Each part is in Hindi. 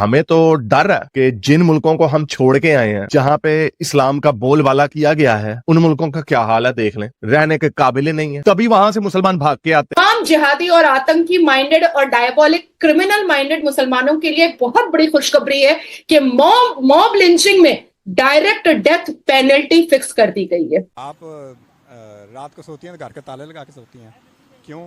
हमें तो डर है कि जिन मुल्कों को हम छोड़ के आए हैं, जहाँ पे इस्लाम का बोलबाला किया गया है, उन मुल्कों का क्या हाल है देख लें, रहने के काबिल ही नहीं है। तभी वहां से मुसलमान भाग के आते हैं। तमाम जिहादी और आतंकी माइंडेड और डायबोलिक क्रिमिनल माइंडेड मुसलमानों के लिए बहुत बड़ी खुशखबरी है कि मॉब लिंचिंग में डायरेक्ट डेथ पेनल्टी फिक्स कर दी गई है। आप रात को सोती हैं तो घर के ताले लगा के सोती हैं, क्यों?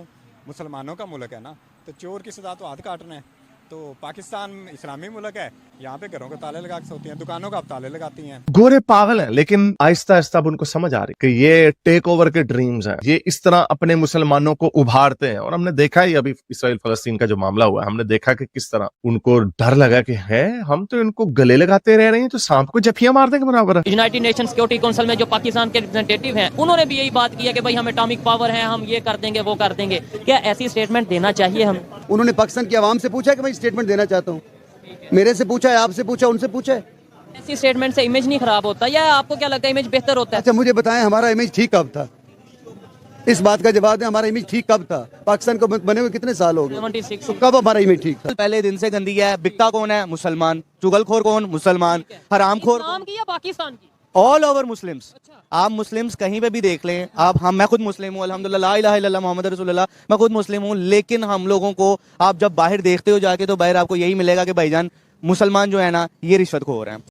मुसलमानों का मुल्क है ना, तो चोर की सजा तो हाथ काटना है। तो पाकिस्तान इस्लामी मुल्क है, यहाँ पे घरों के ताले लगा के सोती हैं, दुकानों का आप ताले लगाती हैं। गोरे पागल हैं, लेकिन आहिस्ता आहिस्ता अब उनको समझ आ रही कि ये टेक ओवर के ड्रीम्स हैं, ये इस तरह अपने मुसलमानों को उभारते हैं। और हमने देखा ही अभी इसराइल फलस्तीन का जो मामला हुआ है, हमने देखा कि किस तरह उनको डर लगा कि है हम तो इनको गले लगाते रह रहे हैं तो सांप को जफियां मार देंगे बराबर। यूनाइटेड नेशन सिक्योरिटी काउंसिल में जो पाकिस्तान के रिप्रेजेंटेटिव हैं, उन्होंने भी यही बात की है कि भाई हम एटॉमिक पावर है, हम ये कर देंगे वो कर देंगे। क्या ऐसी स्टेटमेंट देना चाहिए हम? उन्होंने पाकिस्तान की आवाम से पूछा कि मैं स्टेटमेंट देना चाहता हूँ, मेरे से पूछा है, आपसे पूछा, उनसे पूछा है। ऐसी स्टेटमेंट से इमेज नहीं खराब होता, या आपको क्या लगता है इमेज बेहतर होता है? अच्छा मुझे बताएं, हमारा इमेज ठीक कब था? इस बात का जवाब है, हमारा इमेज ठीक कब था? पाकिस्तान को बने हुए कितने साल हो गए? 76। तो कब हमारा इमेज ठीक था? पहले दिन से गंदी है। बिकता कौन है? मुसलमान। चुगलखोर कौन? मुसलमान। हरामखोर नाम की या पाकिस्तान की? All over Muslims. आप मुस्लिम्स कहीं पे भी देख लें, आप मैं खुद मुस्लिम हूँ, अल्हम्दुलिल्लाह, ला इलाहा इल्लल्लाह मोहम्मद रसूलुल्लाह, मैं खुद मुस्लिम हूँ। लेकिन हम लोगों को आप जब बाहर देखते हो जाके, तो बाहर आपको यही मिलेगा कि भाईजान मुसलमान जो है ना, ये रिश्वतखोर हैं।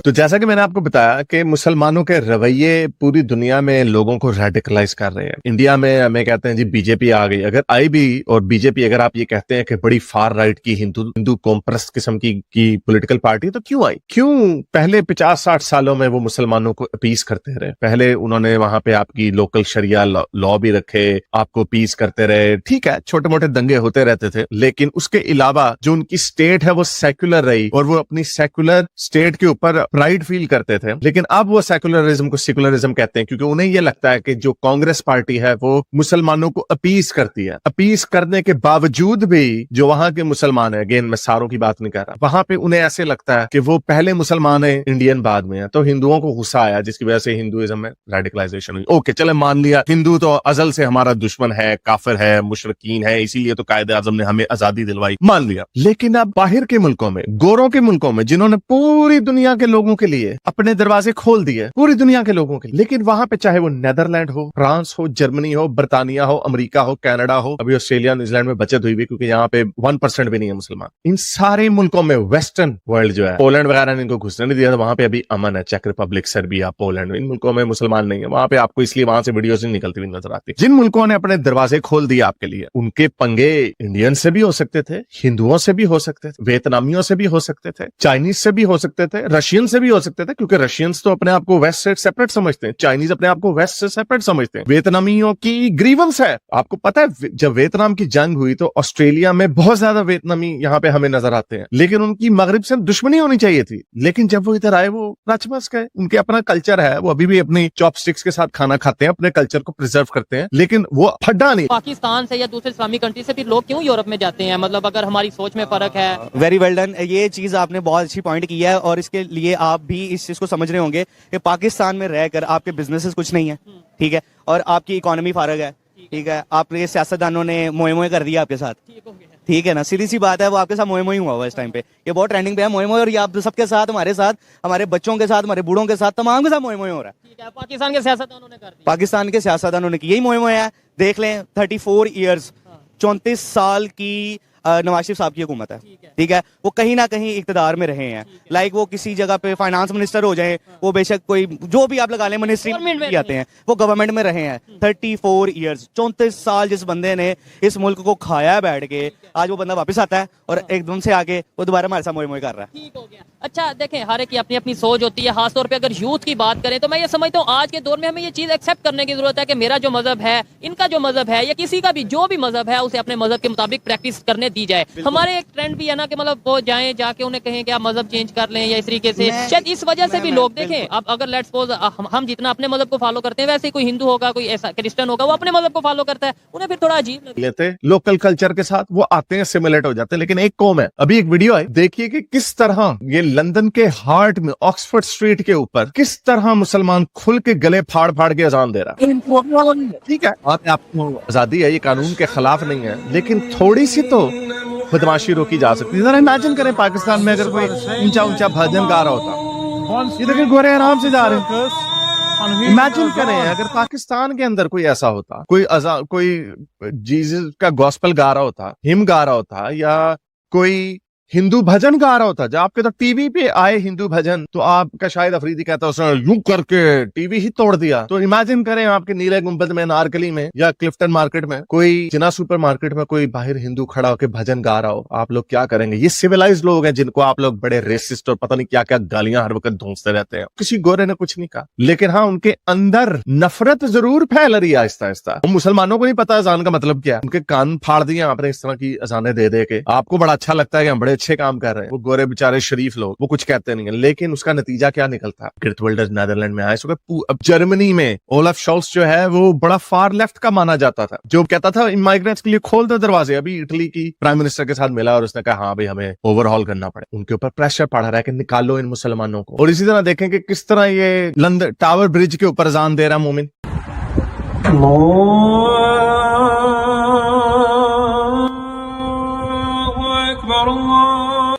तो जैसा कि मैंने आपको बताया कि मुसलमानों के रवैये पूरी दुनिया में लोगों को रेडिकलाइज कर रहे हैं। इंडिया में हमें कहते हैं जी बीजेपी आ गई, अगर आई भी, और बीजेपी अगर आप ये कहते हैं कि बड़ी फार राइट की हिंदू कॉम्प्रेस किस्म की पॉलिटिकल पार्टी, तो क्यों आई? क्यों पहले 50-60 सालों में वो मुसलमानों को अपीस करते रहे? पहले उन्होंने वहां पे आपकी लोकल शरिया लॉ भी रखे, आपको अपीस करते रहे। ठीक है, छोटे मोटे दंगे होते रहते थे, लेकिन उसके अलावा जो उनकी स्टेट है वो सेक्युलर रही, और वो अपनी सेक्युलर स्टेट के ऊपर प्राइड फील करते थे। लेकिन अब वो सेकुलरिज्म को सेकुलरिज्म कहते हैं, क्योंकि उन्हें ये लगता है कि जो कांग्रेस पार्टी है वो मुसलमानों को अपीस करती है। अपीस करने के बावजूद भी जो वहां के मुसलमान है, अगेन मैं सारों की बात नहीं कर रहा, वहां पे उन्हें ऐसे लगता है कि वो पहले मुसलमान है, इंडियन बाद में है। तो हिंदुओं को गुस्सा आया, जिसकी वजह से हिंदुइज्म में रेडिकलाइजेशन हुई। ओके, चले मान लिया हिंदू तो अजल से हमारा दुश्मन है, काफिर है, मुशरकीन है, इसीलिए तो कायदे आजम ने हमें आजादी दिलवाई, मान लिया। लेकिन अब बाहर के मुल्कों में, गोरों के मुल्कों में, जिन्होंने पूरी दुनिया के लोगों के लिए अपने दरवाजे खोल दिए, पूरी दुनिया के लोगों के लिए, लेकिन वहां पे चाहे वो नेदरलैंड हो, फ्रांस हो, जर्मनी हो, बर्तानिया हो, अमेरिका हो, कनाडा हो, अभी ऑस्ट्रेलिया, न्यूजीलैंड में बचत हुई भी, क्योंकि यहाँ पे 1% भी नहीं है मुसलमान। इन सारे मुल्कों में वेस्टर्न वर्ल्ड जो है, पोलैंड वगैरह ने इनको घुसने नहीं दिया, तो वहां पे अभी अमन है। चेक रिपब्लिक, सर्बिया, पोलैंड, इन मुल्कों में मुसलमान नहीं है। वहां पे आपको इसलिए वहां से वीडियोस नहीं निकलती हुई नजर आती। जिन मुल्कों ने अपने दरवाजे खोल दिए आपके लिए, उनके पंगे इंडियन से भी हो सकते थे, हिंदुओं से भी हो सकते थे, वियतनामियों से भी हो सकते थे, चाइनीज से भी हो सकते थे, रशियन से भी हो सकते थे, क्योंकि रशियंस तो अपने आप को वेस्ट से सेपरेट समझते हैं, चाइनीज अपने आप को वेस्ट से सेपरेट समझते हैं। वियतनामियों की ग्रीवेंस है, आपको पता है जब वियतनाम की जंग हुई तो ऑस्ट्रेलिया में बहुत ज्यादा वियतनामी यहाँ पे हमें नजर आते हैं, लेकिन उनकी मगरिब से दुश्मनी होनी चाहिए थी। लेकिन जब वो इधर आए वो राजबस गए। उनके अपना कल्चर है, वो अभी भी अपनी चॉपस्टिक्स के साथ खाना खाते हैं, अपने कल्चर को प्रिजर्व करते हैं, लेकिन वो फड्डा नहीं। पाकिस्तान से या दूसरे इस्लामी कंट्री से फिर लोग क्यों यूरोप में जाते हैं? मतलब अगर हमारी सोच में फर्क है। वेरी वेल डन, ये चीज आपने बहुत अच्छी पॉइंट की है, और इसके लिए आप भी इस चीज को समझ रहे होंगे कि पाकिस्तान में रहकर आपके बिजनेसेस कुछ नहीं है, ठीक है, और आपकी इकोनॉमी फारग है, ठीक है, आपके सियासतदानों ने मोए मोए कर दिया आपके साथ, ठीक है ना, सीधी सी बात है, वो आपके साथ मोए मोए हुआ हुआ इस टाइम पे, ये बहुत ट्रेंडिंग पे है मोए मोए, और ये आप सबके साथ, हमारे साथ, हमारे बच्चों के साथ, हमारे बूढ़ों के साथ, तमाम के साथ मोए मोए हो रहा है। ठीक है, पाकिस्तान के सियासतदानों ने कर दिया। पाकिस्तान के सियासतदानों ने की, यही मोए मोए है। देख लें 34 ईयर्स, 34 साल की नवाज शरीफ साहब की हुकूमत है, ठीक है, वो कहीं ना कहीं इक्तदार में रहे हैं। लाइक वो किसी जगह पे फाइनेंस मिनिस्टर हो जाए, वो बेशक कोई जो भी आप लगा लें, मिनिस्ट्री में आते हैं, वो गवर्नमेंट में रहे हैं। 34 ईयर्स, 34 साल जिस बंदे ने इस मुल्क को खाया है बैठ के, आज वो बंदा वापस आता है और एकदम से आगे वो दोबारा हमारे साथ मोए मोए कर रहा है। ठीक हो गया। अच्छा देखें, हर एक की अपनी अपनी सोच होती है, खासतौर पे अगर यूथ की बात करें तो मैं ये समझता हूँ आज के दौर में हमें ये चीज एक्सेप्ट करने की जरूरत है कि मेरा जो मजहब है, इनका जो मजहब है, या किसी का भी जो भी मजहब है, उसे अपने मजहब के मुताबिक प्रैक्टिस करने दी जाए। हमारे एक ट्रेंड भी है ना कि मतलब वो जाएं, जाके उन्हें कहें कि आप मजहब चेंज कर लें, या इस तरीके से शायद इस वजह से भी लोग देखें, अब अगर लेट्स सपोज हम जितना अपने मजहब को फॉलो करते हैं, वैसे कोई हिंदू होगा, कोई ऐसा क्रिश्चियन होगा, वो अपने मजहब को फॉलो करता है, उन्हें फिर थोड़ा अजीब लेते लोकल कल्चर के साथ वो आते हैं, सिमुलेट हो जाते हैं। लेकिन एक कौम है, अभी एक वीडियो है, देखिए कि किस तरह ये लंदन के हार्ट में ऑक्सफोर्ड स्ट्रीट के ऊपर किस तरह मुसलमान खुल के गले फाड़ फाड़ के अजान दे रहा है। ठीक है, आपको आजादी है, ये कानून के खिलाफ नहीं है, लेकिन थोड़ी सी तो बदमाशी रोकी जा सकती है। जरा इमेजिन करें पाकिस्तान में अगर कोई ऊंचा ऊंचा भजन गा रहा होता, ये देखिए गोरे आराम से जा रहे हैं। इमेजिन करें अगर पाकिस्तान के अंदर कोई ऐसा होता, कोई जीसस का गॉस्पेल गा रहा होता, हिम गा रहा होता, या कोई हिंदू भजन गा रहा होता। जब आपके तो टीवी पे आए हिंदू भजन तो आपका शायद अफरीदी कहता उसने यूं करके टीवी ही तोड़ दिया। तो इमेजिन करें आपके नीले गुंबद में, नारकली में या क्लिफ्टन मार्केट में, कोई जिना सुपर मार्केट में कोई बाहर हिंदू खड़ा होकर भजन गा रहा हो, आप लोग क्या करेंगे? ये सिविलाइज लोग हैं जिनको आप लोग बड़े रेसिस्ट और पता नहीं क्या क्या गालियां हर वक्त ढूंढते रहते हैं। किसी गोरे ने कुछ नहीं कहा, लेकिन हाँ उनके अंदर नफरत जरूर फैल रही है आहिस्ता आहिस्ता। मुसलमानों को नहीं पता अजान का मतलब क्या है, उनके कान फाड़ दिए आपने इस तरह की अजानें दे दे के। आपको बड़ा अच्छा लगता है कि हम बड़े अच्छे काम कर रहे हैं, वो गोरे बेचारे शरीफ लोग वो कुछ कहते नहीं है, लेकिन उसका नतीजा क्या निकलता है? गिर्ट विल्डर्स नीदरलैंड में आए, अब जर्मनी में ओलफ शोल्स जो है वो बड़ा फार लेफ्ट का माना जाता था, जो कहता था इमाइग्रेंट्स के लिए खोल दो दरवाजे। अभी इटली की प्राइम मिनिस्टर के साथ मिला और उसने कहा हाँ भाई हमें ओवरहॉल करना पड़े, उनके ऊपर प्रेशर पड़ रहा है कि निकालो इन मुसलमानों को। और इसी तरह देखें कि किस तरह ये लंदन टावर ब्रिज के ऊपर अजान दे रहा मोमिन।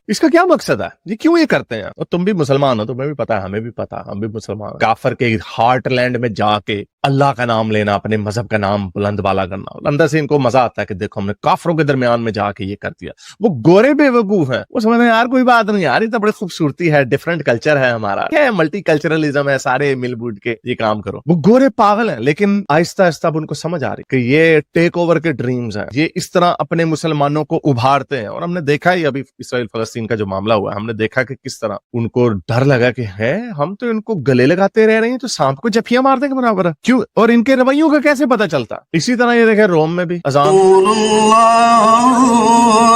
इसका क्या मकसद है? ये क्यों ये करते हैं? और तुम भी मुसलमान हो, तुम्हें भी पता है, हमें भी पता, हम भी मुसलमान। काफर के हार्टलैंड में जाके अल्लाह का नाम लेना, अपने मजहब का नाम बुलंद वाला करना, अंदर से इनको मजा आता है कि देखो हमने काफरों के दरमियान में जाके ये कर दिया। वो गोरे बेवकूफ हैं, वो समझ रहे हैं यार कोई बात नहीं यार, ये तो बड़ी खूबसूरती है, डिफरेंट कल्चर है हमारा, क्या है मल्टी कल्चरलिज्म है, सारे मिल बुट के ये काम करो। वो गोरे पागल है, लेकिन आहिस्ता आहिस्ता उनको समझ आ रही कि ये टेक ओवर के ड्रीम्स है, ये इस तरह अपने मुसलमानों को उभारते हैं। और हमने देखा ही अभी इसराइल फलस्तीन का जो मामला हुआ, हमने देखा कि किस तरह उनको डर लगा कि है हम तो इनको गले लगाते रह रहे हैं तो सांप को जफिया मार देंगे बराबर। क्यों? और इनके रवैयों का कैसे पता चलता? इसी तरह ये देखे रोम में भी अजान,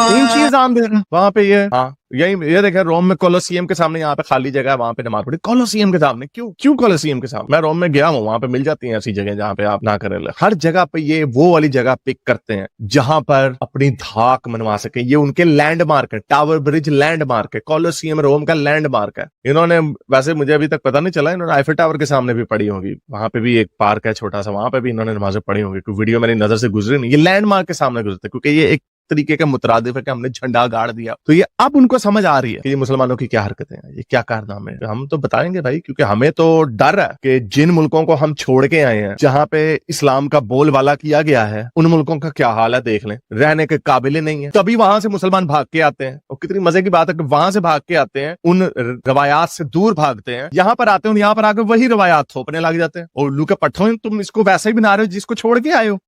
तीन चीज अजान दे रहे हैं वहां पे। ये हाँ यही ये देखे रोम में कोलोसियम के सामने, यहाँ पे खाली जगह है, वहां पे नमाज पढ़ी कोलोसियम के सामने। क्यों कोलोसियम के सामने? मैं रोम में गया हूँ, वहां पे मिल जाती है ऐसी जगह जहाँ पे आप ना करें। हर जगह पे ये वो वाली जगह पिक करते हैं जहां पर अपनी धाक मनवा सके। ये उनके लैंडमार्क है, टावर ब्रिज लैंडमार्क है, कोलोसियम रोम का लैंडमार्क है। इन्होंने वैसे मुझे अभी तक पता नहीं चला, इन्होंने आईफिल टावर के सामने भी पढ़ी होगी, वहां पे भी एक पार्क है छोटा सा, वहां पे भी इन्होंने नमाजें पढ़ी होंगी। वीडियो मेरी नजर से गुजरी नहीं, ये लैंडमार्क के सामने गुजरते क्योंकि ये एक तरीके का मुतरादिफ है कि हमने झंडा गाड़ दिया। तो ये अब उनको समझ आ रही है कि ये मुसलमानों की क्या हरकतें हैं, ये क्या कारनामे हैं। हम तो बताएंगे भाई, क्योंकि हमें तो डर है कि जिन मुल्कों को हम छोड़ के आए हैं, जहां पे इस्लाम का बोलबाला किया गया है, उन मुल्कों का क्या हाल है देख लें, रहने के काबिल नहीं है। तभी वहां से मुसलमान भाग के आते हैं, और कितनी मजे की बात है कि वहां से भाग के आते हैं, उन रवायात से दूर भागते हैं, यहाँ पर आते हैं, यहाँ पर आकर वही रवायात थोपने लग जाते हैं। और लू के पट्ठों तुम इसको वैसे ही बना रहे हो जिसको छोड़ के आए हो।